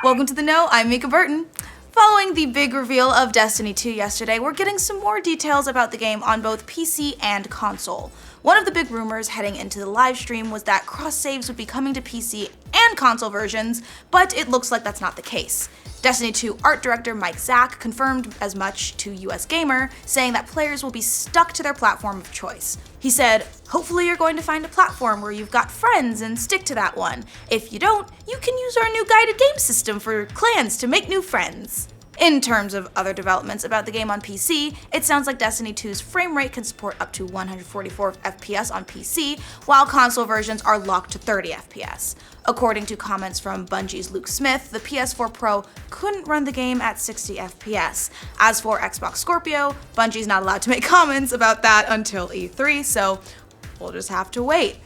Welcome to the Know, I'm Mica Burton. Following the big reveal of Destiny 2 yesterday, we're getting some more details about the game on both PC and console. One of the big rumors heading into the live stream was that cross-saves would be coming to PC and console versions, but it looks like that's not the case. Destiny 2 art director Mike Zack confirmed as much to US Gamer, saying that players will be stuck to their platform of choice. He said, "Hopefully you're going to find a platform where you've got friends and stick to that one. If you don't, you can use our new guided game system for clans to make new friends." In terms of other developments about the game on PC, it sounds like Destiny 2's frame rate can support up to 144 FPS on PC, while console versions are locked to 30 FPS. According to comments from Bungie's Luke Smith, the PS4 Pro couldn't run the game at 60 FPS. As for Xbox Scorpio, Bungie's not allowed to make comments about that until E3, so we'll just have to wait.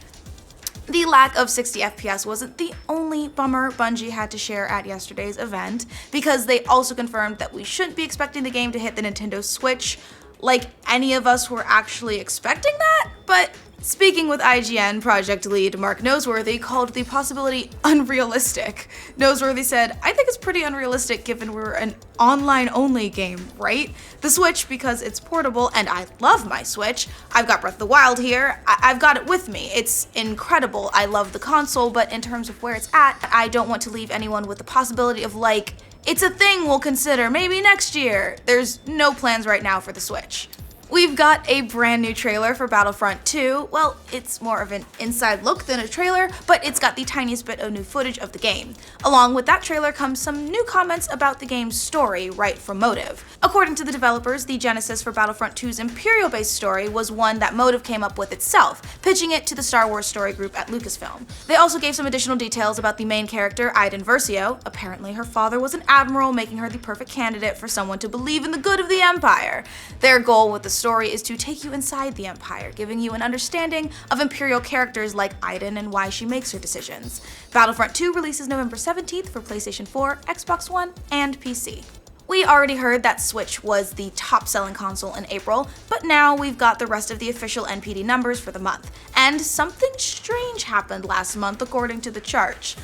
The lack of 60 FPS wasn't the only bummer Bungie had to share at yesterday's event, because they also confirmed that we shouldn't be expecting the game to hit the Nintendo Switch, like any of us were actually expecting that. But speaking with IGN, project lead Mark Noseworthy called the possibility unrealistic. Noseworthy said, "I think it's pretty unrealistic given we're an online-only game, right? The Switch, because it's portable, and I love my Switch. I've got Breath of the Wild here. I've got it with me. It's incredible. I love the console, but in terms of where it's at, I don't want to leave anyone with the possibility of like, it's a thing we'll consider maybe next year. There's no plans right now for the Switch." We've got a brand new trailer for Battlefront 2. Well, it's more of an inside look than a trailer, but it's got the tiniest bit of new footage of the game. Along with that trailer comes some new comments about the game's story, right from Motive. According to the developers, the genesis for Battlefront 2's Imperial-based story was one that Motive came up with itself, pitching it to the Star Wars story group at Lucasfilm. They also gave some additional details about the main character, Iden Versio. Apparently her father was an admiral, making her the perfect candidate for someone to believe in the good of the Empire. Their goal with the story is to take you inside the Empire, giving you an understanding of Imperial characters like Iden and why she makes her decisions. Battlefront 2 releases November 17th for PlayStation 4, Xbox One, and PC. We already heard that Switch was the top-selling console in April, but now we've got the rest of the official NPD numbers for the month. And something strange happened last month according to the chart.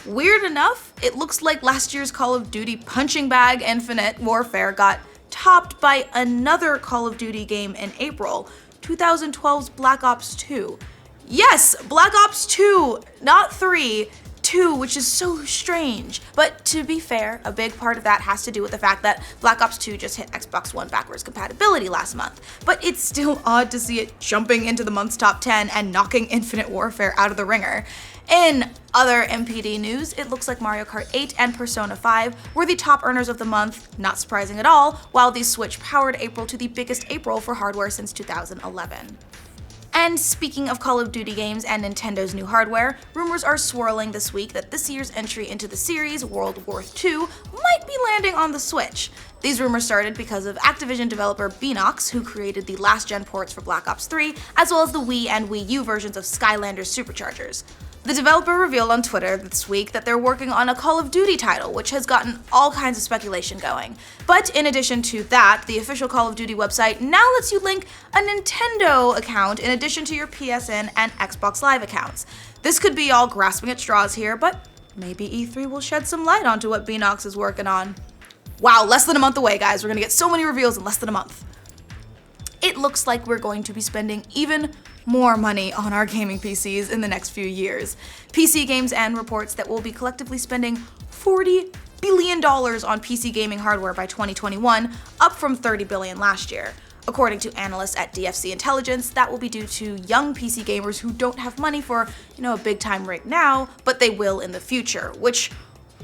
Weird enough, it looks like last year's Call of Duty punching bag Infinite Warfare got topped by another Call of Duty game in April, 2012's Black Ops 2. Yes, Black Ops 2, not 3, 2, which is so strange. But to be fair, a big part of that has to do with the fact that Black Ops 2 just hit Xbox One backwards compatibility last month. But it's still odd to see it jumping into the month's top 10 and knocking Infinite Warfare out of the ringer. In other MPD news, it looks like Mario Kart 8 and Persona 5 were the top earners of the month, not surprising at all, while the Switch powered April to the biggest April for hardware since 2011. And speaking of Call of Duty games and Nintendo's new hardware, rumors are swirling this week that this year's entry into the series, World War II, might be landing on the Switch. These rumors started because of Activision developer Beenox, who created the last-gen ports for Black Ops 3, as well as the Wii and Wii U versions of Skylanders Superchargers. The developer revealed on Twitter this week that they're working on a Call of Duty title, which has gotten all kinds of speculation going. But in addition to that, the official Call of Duty website now lets you link a Nintendo account in addition to your PSN and Xbox Live accounts. This could be all grasping at straws here, but maybe E3 will shed some light onto what Beenox is working on. Wow, less than a month away, guys. We're gonna get so many reveals in less than a month. It looks like we're going to be spending even more money on our gaming PCs in the next few years. PC Games and reports that we'll be collectively spending $40 billion on PC gaming hardware by 2021, up from $30 billion last year. According to analysts at DFC Intelligence, that will be due to young PC gamers who don't have money for, a big-time rig now, but they will in the future, which,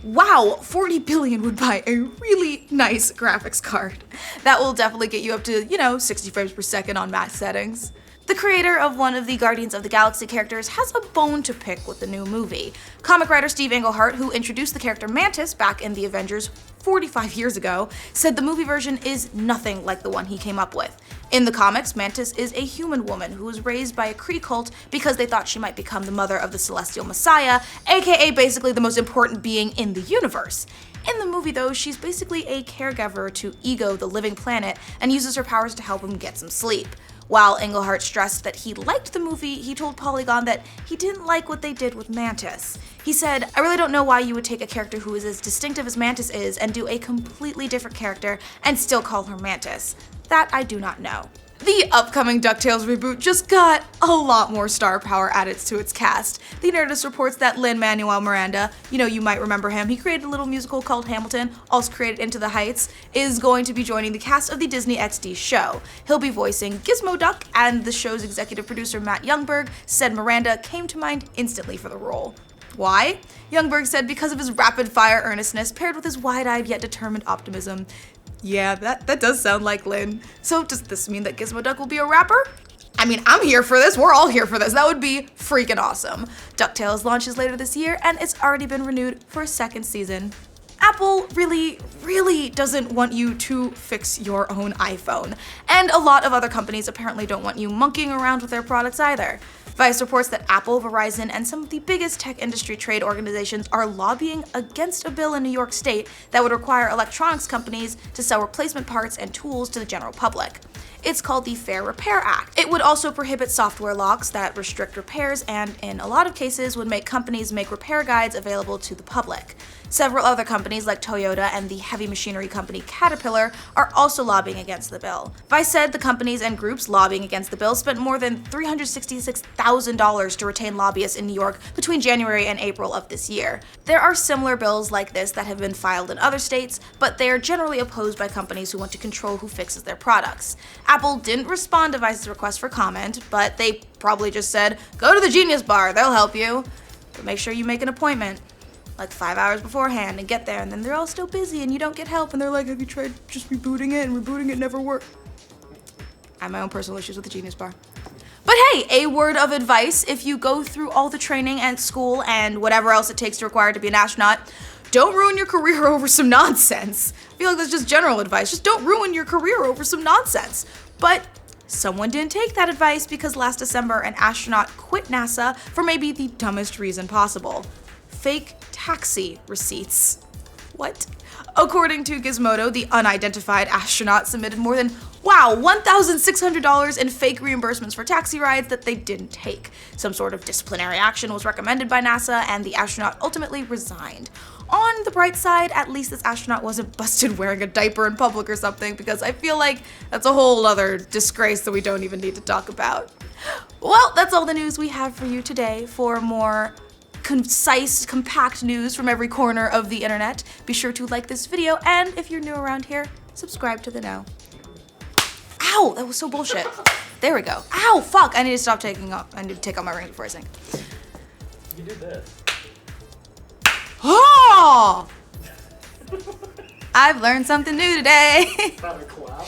wow, 40 billion would buy a really nice graphics card. That will definitely get you up to, 60 frames per second on max settings. The creator of one of the Guardians of the Galaxy characters has a bone to pick with the new movie. Comic writer Steve Englehart, who introduced the character Mantis back in the Avengers 45 years ago, said the movie version is nothing like the one he came up with. In the comics, Mantis is a human woman who was raised by a Kree cult because they thought she might become the mother of the Celestial Messiah, aka basically the most important being in the universe. In the movie, though, she's basically a caregiver to Ego, the living planet, and uses her powers to help him get some sleep. While Englehart stressed that he liked the movie, he told Polygon that he didn't like what they did with Mantis. He said, "I really don't know why you would take a character who is as distinctive as Mantis is and do a completely different character and still call her Mantis. That I do not know." The upcoming DuckTales reboot just got a lot more star power added to its cast. The Nerdist reports that Lin-Manuel Miranda, you might remember him, he created a little musical called Hamilton, also created Into the Heights, is going to be joining the cast of the Disney XD show. He'll be voicing Gizmo Duck, and the show's executive producer Matt Youngberg said Miranda came to mind instantly for the role. Why? Youngberg said because of his rapid-fire earnestness paired with his wide-eyed yet determined optimism. Yeah, that does sound like Lin. So does this mean that Gizmo Duck will be a rapper? I mean, I'm here for this. We're all here for this. That would be freaking awesome. DuckTales launches later this year, and it's already been renewed for a second season. Apple really doesn't want you to fix your own iPhone. And a lot of other companies apparently don't want you monkeying around with their products either. Vice reports that Apple, Verizon, and some of the biggest tech industry trade organizations are lobbying against a bill in New York State that would require electronics companies to sell replacement parts and tools to the general public. It's called the Fair Repair Act. It would also prohibit software locks that restrict repairs and, in a lot of cases, would make companies make repair guides available to the public. Several other companies like Toyota and the heavy machinery company Caterpillar are also lobbying against the bill. Vice said the companies and groups lobbying against the bill spent more than $366,000 to retain lobbyists in New York between January and April of this year. There are similar bills like this that have been filed in other states, but they are generally opposed by companies who want to control who fixes their products. Apple didn't respond to Vice's request for comment, but they probably just said, "Go to the Genius Bar, they'll help you. But make sure you make an appointment, like 5 hours beforehand, and get there, and then they're all still busy and you don't get help, and they're like, 'Have you tried just rebooting it?' And rebooting it never worked." I have my own personal issues with the Genius Bar. But hey, a word of advice: if you go through all the training and school and whatever else it takes to require to be an astronaut, don't ruin your career over some nonsense. I feel like that's just general advice. Just don't ruin your career over some nonsense. But someone didn't take that advice because last December an astronaut quit NASA for maybe the dumbest reason possible: fake taxi receipts. What? According to Gizmodo, the unidentified astronaut submitted more than, $1,600 in fake reimbursements for taxi rides that they didn't take. Some sort of disciplinary action was recommended by NASA, and the astronaut ultimately resigned. On the bright side, at least this astronaut wasn't busted wearing a diaper in public or something, because I feel like that's a whole other disgrace that we don't even need to talk about. Well, that's all the news we have for you today. For more concise, compact news from every corner of the internet, be sure to like this video, and if you're new around here, subscribe to the know. Ow, that was so bullshit. There we go. Ow, fuck, I need to stop taking off. I need to take off my ring before I sing. You can do this. Oh! I've learned something new today. Probably clap.